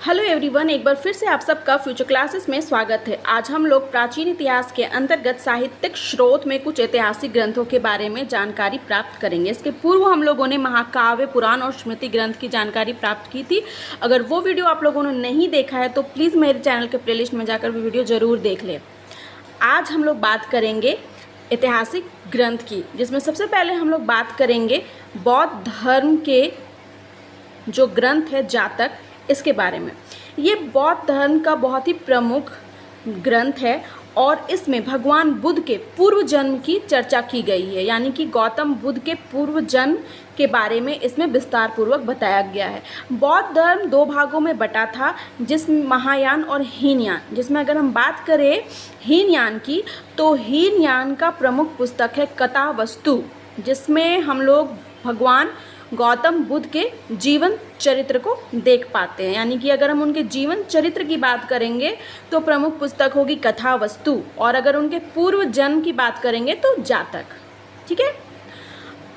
Hello everyone, एक बार फिर से आप सबका फ्यूचर क्लासेस में स्वागत है। आज हम लोग प्राचीन इतिहास के अंतर्गत साहित्यिक स्रोत में कुछ ऐतिहासिक ग्रंथों के बारे में जानकारी प्राप्त करेंगे। इसके पूर्व हम लोगों ने महाकाव्य, पुराण और स्मृति ग्रंथ की जानकारी प्राप्त की थी। अगर वो वीडियो आप लोगों ने नहीं देखा है तो प्लीज़ मेरे चैनल के प्लेलिस्ट में जाकर वो वीडियो ज़रूर देख लें। आज हम लोग बात करेंगे ऐतिहासिक ग्रंथ की, जिसमें सबसे पहले हम लोग बात करेंगे बौद्ध धर्म के जो ग्रंथ है जातक, इसके बारे में। ये बौद्ध धर्म का बहुत ही प्रमुख ग्रंथ है और इसमें भगवान बुद्ध के पूर्व जन्म की चर्चा की गई है, यानी कि गौतम बुद्ध के पूर्व जन्म के बारे में इसमें विस्तार पूर्वक बताया गया है। बौद्ध धर्म दो भागों में बटा था, जिसमें महायान और हीनयान। जिसमें अगर हम बात करें हीनयान की, तो हीनयान का प्रमुख पुस्तक है कथावस्तु, जिसमें हम लोग भगवान गौतम बुद्ध के जीवन चरित्र को देख पाते हैं। यानी कि अगर हम उनके जीवन चरित्र की बात करेंगे तो प्रमुख पुस्तक होगी कथावस्तु, और अगर उनके पूर्व जन्म की बात करेंगे तो जातक। ठीक है,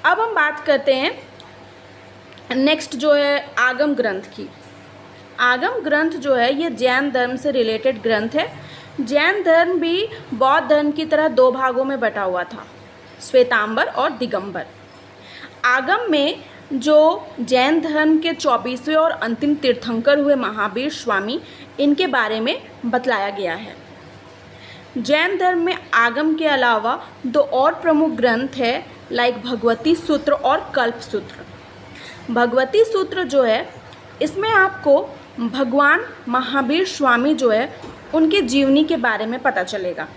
अब हम बात करते हैं नेक्स्ट जो है आगम ग्रंथ की। आगम ग्रंथ जो है ये जैन धर्म से रिलेटेड ग्रंथ है। जैन धर्म भी बौद्ध धर्म की तरह दो भागों में बटा हुआ था, श्वेतांबर और दिगंबर। आगम में जो जैन धर्म के 24वें और अंतिम तीर्थंकर हुए महावीर स्वामी, इनके बारे में बतलाया गया है। जैन धर्म में आगम के अलावा दो और प्रमुख ग्रंथ है, लाइक भगवती सूत्र और कल्प सूत्र। भगवती सूत्र जो है, इसमें आपको भगवान महावीर स्वामी जो है उनके जीवनी के बारे में पता चलेगा।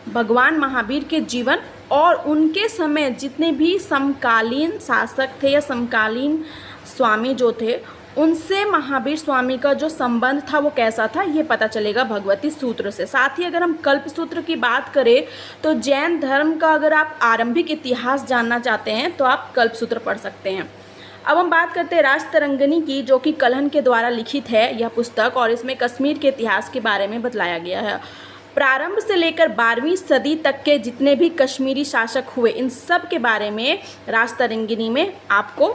भगवान महावीर के जीवन और उनके समय जितने भी समकालीन शासक थे या समकालीन स्वामी जो थे, उनसे महावीर स्वामी का जो संबंध था वो कैसा था, ये पता चलेगा भगवती सूत्र से। साथ ही अगर हम कल्प सूत्र की बात करें तो जैन धर्म का अगर आप आरंभिक इतिहास जानना चाहते हैं तो आप कल्प सूत्र पढ़ सकते हैं। अब हम बात करते हैं राजतरंगिणी की, जो कि कल्हण के द्वारा लिखित है यह पुस्तक, और इसमें कश्मीर के इतिहास के बारे में बतलाया गया है। प्रारंभ से लेकर 12वीं सदी तक के जितने भी कश्मीरी शासक हुए, इन सब के बारे में राजतरंगिणी में आपको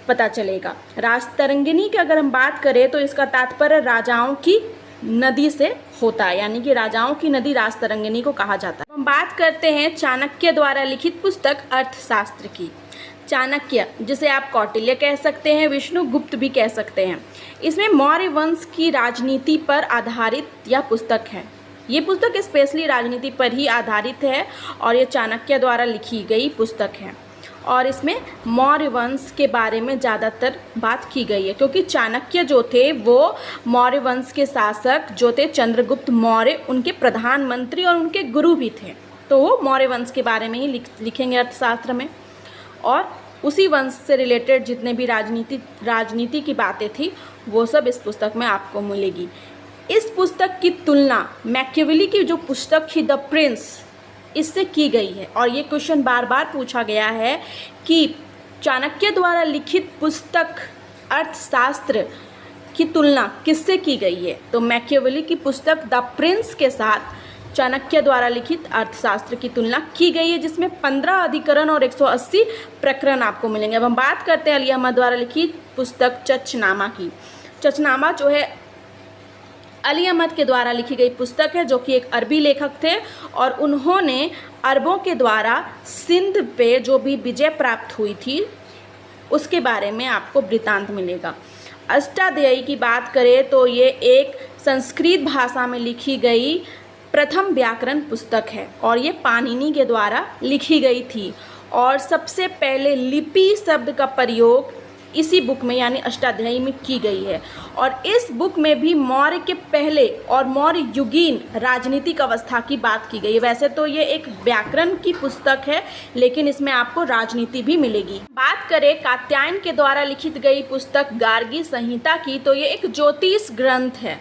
पता चलेगा। राजतरंगिणी की अगर हम बात करें तो इसका तात्पर्य राजाओं की नदी से होता है, यानी कि राजाओं की नदी राजतरंगिणी को कहा जाता है। हम बात करते हैं चाणक्य द्वारा लिखित पुस्तक अर्थशास्त्र की। चाणक्य, जिसे आप कौटिल्य कह सकते हैं, विष्णुगुप्त भी कह सकते हैं, इसमें मौर्य वंश की राजनीति पर आधारित यह पुस्तक है। ये पुस्तक स्पेशली राजनीति पर ही आधारित है और ये चाणक्य द्वारा लिखी गई पुस्तक है, और इसमें मौर्य वंश के बारे में ज़्यादातर बात की गई है, क्योंकि चाणक्य जो थे वो मौर्य वंश के शासक जो थे चंद्रगुप्त मौर्य, उनके प्रधानमंत्री और उनके गुरु भी थे। तो वो मौर्य वंश के बारे में ही लिखेंगे अर्थशास्त्र में, और उसी वंश से रिलेटेड जितने भी राजनीति की बातें थी वो सब इस पुस्तक में आपको मिलेगी। इस पुस्तक की तुलना मैकियावेली की जो पुस्तक थी द प्रिंस, इससे की गई है। और ये क्वेश्चन बार बार पूछा गया है कि चाणक्य द्वारा लिखित पुस्तक अर्थशास्त्र की तुलना किससे की गई है, तो मैकियावेली की पुस्तक द प्रिंस के साथ चाणक्य द्वारा लिखित अर्थशास्त्र की तुलना की गई है, जिसमें 15 अधिकरण और 180 प्रकरण आपको मिलेंगे। अब हम बात करते हैं अली अहमद द्वारा लिखित पुस्तक चचनामा की। चचनामा जो है अली अहमद के द्वारा लिखी गई पुस्तक है, जो कि एक अरबी लेखक थे, और उन्होंने अरबों के द्वारा सिंध पे जो भी विजय प्राप्त हुई थी उसके बारे में आपको वृत्तांत मिलेगा। अष्टाध्यायी की बात करें तो ये एक संस्कृत भाषा में लिखी गई प्रथम व्याकरण पुस्तक है, और ये पाणिनि के द्वारा लिखी गई थी, और सबसे पहले लिपि शब्द का प्रयोग इसी बुक में यानी अष्टाध्यायी में की गई है। और इस बुक में भी मौर्य के पहले और मौर्य युगीन राजनीतिक अवस्था की बात की गई है। वैसे तो ये एक व्याकरण की पुस्तक है, लेकिन इसमें आपको राजनीति भी मिलेगी। बात करें कात्यायन के द्वारा लिखित गई पुस्तक गार्गी संहिता की, तो ये एक ज्योतिष ग्रंथ है,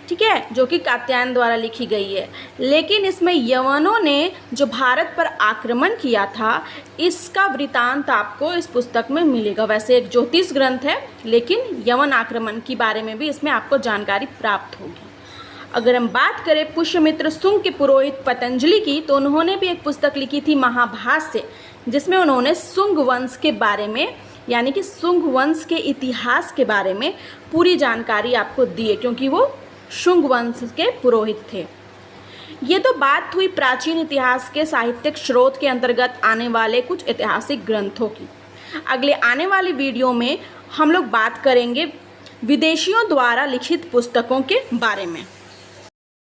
ठीक है, जो कि कात्यायन द्वारा लिखी गई है। लेकिन इसमें यवनों ने जो भारत पर आक्रमण किया था, इसका वृतांत आपको इस पुस्तक में मिलेगा। वैसे एक ज्योतिष ग्रंथ है, लेकिन यवन आक्रमण के बारे में भी इसमें आपको जानकारी प्राप्त होगी। अगर हम बात करें पुष्यमित्र शुंग के पुरोहित पतंजलि की, तो उन्होंने भी एक पुस्तक लिखी थी महाभाष्य, जिसमें उन्होंने शुंग वंश के बारे में यानी कि शुंग वंश के इतिहास के बारे में पूरी जानकारी आपको दी है, क्योंकि वो शुंग वंश के पुरोहित थे। ये तो बात हुई प्राचीन इतिहास के साहित्यिक स्रोत के अंतर्गत आने वाले कुछ ऐतिहासिक ग्रंथों की। अगले आने वाली वीडियो में हम लोग बात करेंगे विदेशियों द्वारा लिखित पुस्तकों के बारे में।